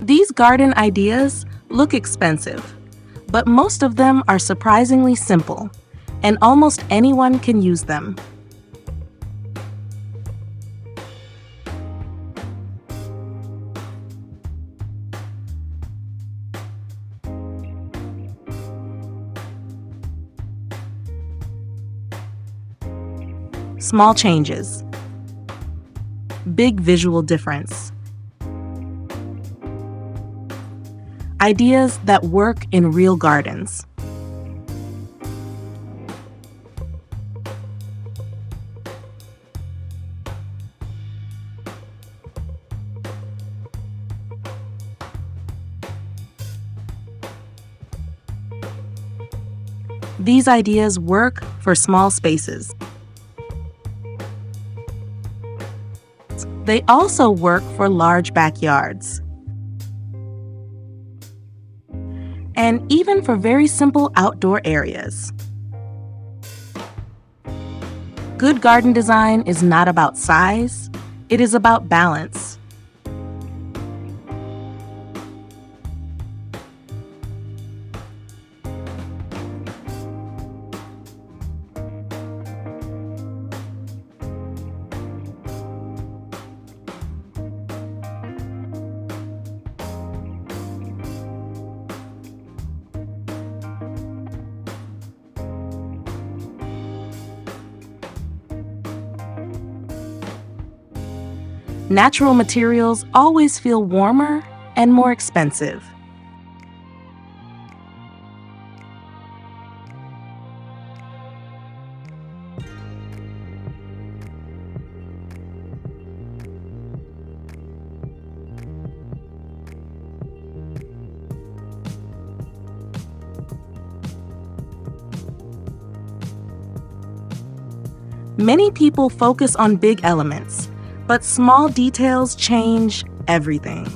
These garden ideas look expensive, but most of them are surprisingly simple, and almost anyone can use them. Small changes, big visual difference. Ideas that work in real gardens. These ideas work for small spaces. They also work for large backyards. And even for very simple outdoor areas. Good garden design is not about size, it is about balance. Natural materials always feel warmer and more expensive. Many people focus on big elements, but small details change everything.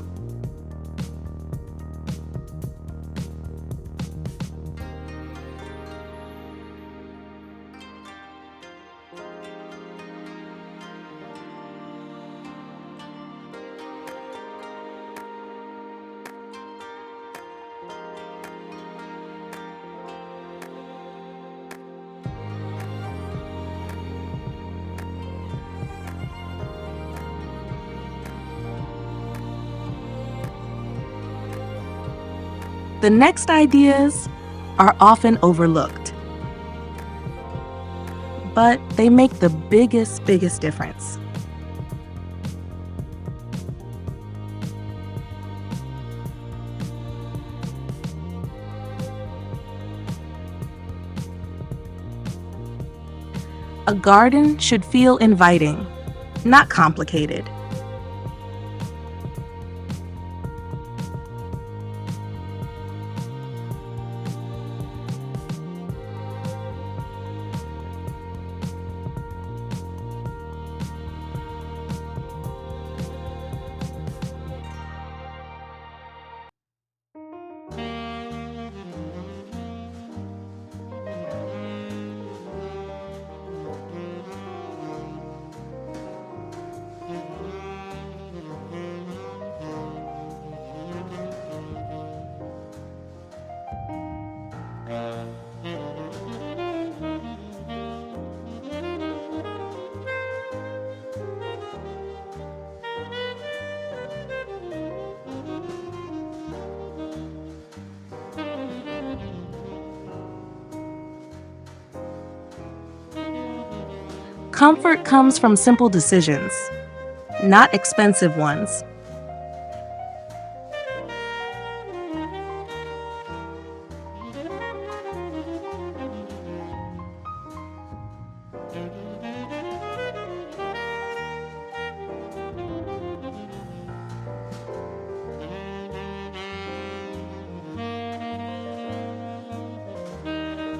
The next ideas are often overlooked, but they make the biggest difference. A garden should feel inviting, not complicated. Comfort comes from simple decisions, not expensive ones.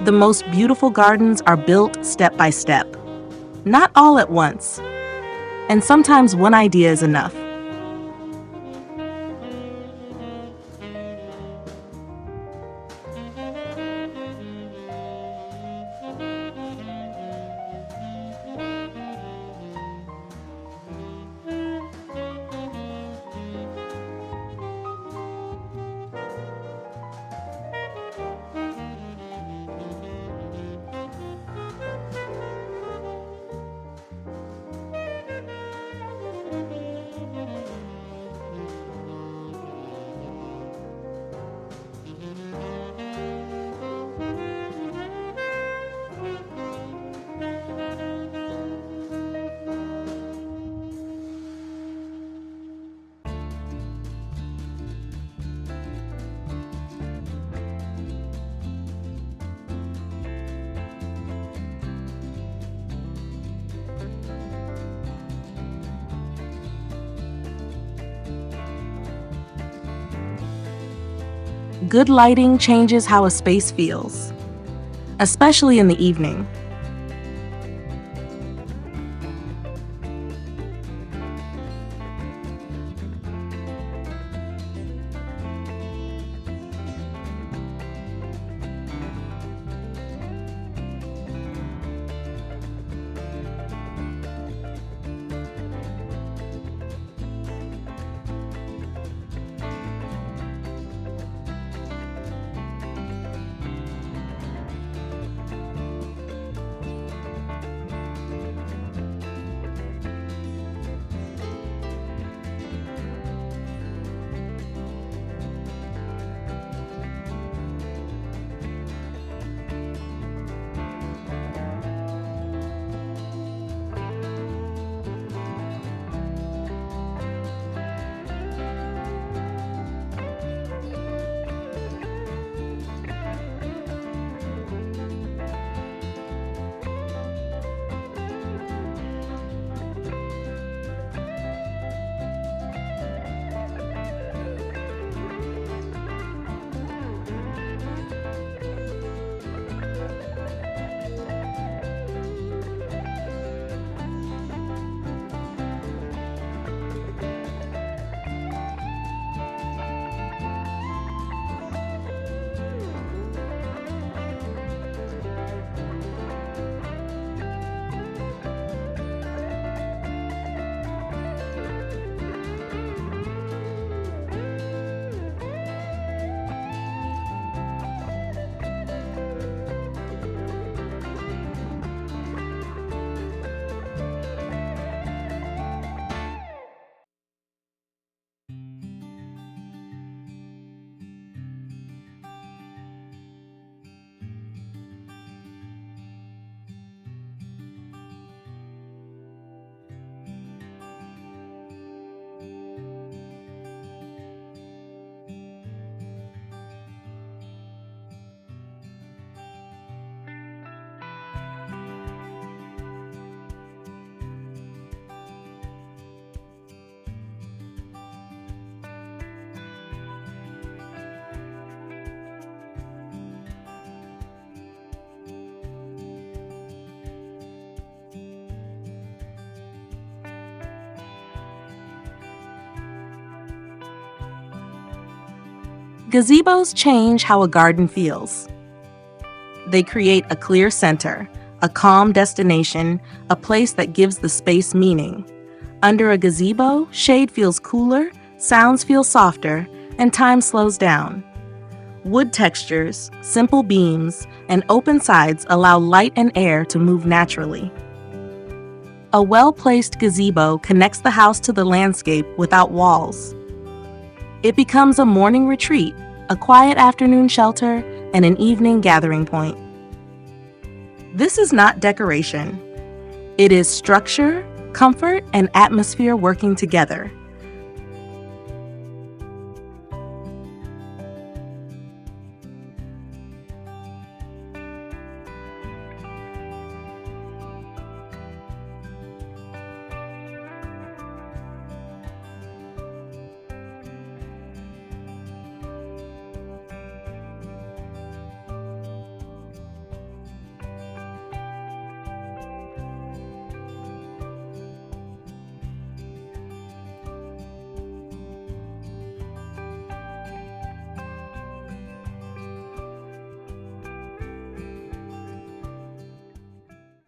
The most beautiful gardens are built step by step, not all at once. And sometimes one idea is enough. Good lighting changes how a space feels, especially in the evening. Gazebos change how a garden feels. They create a clear center, a calm destination, a place that gives the space meaning. Under a gazebo, shade feels cooler, sounds feel softer, and time slows down. Wood textures, simple beams, and open sides allow light and air to move naturally. A well-placed gazebo connects the house to the landscape without walls. It becomes a morning retreat, a quiet afternoon shelter, and an evening gathering point. This is not decoration. It is structure, comfort, and atmosphere working together.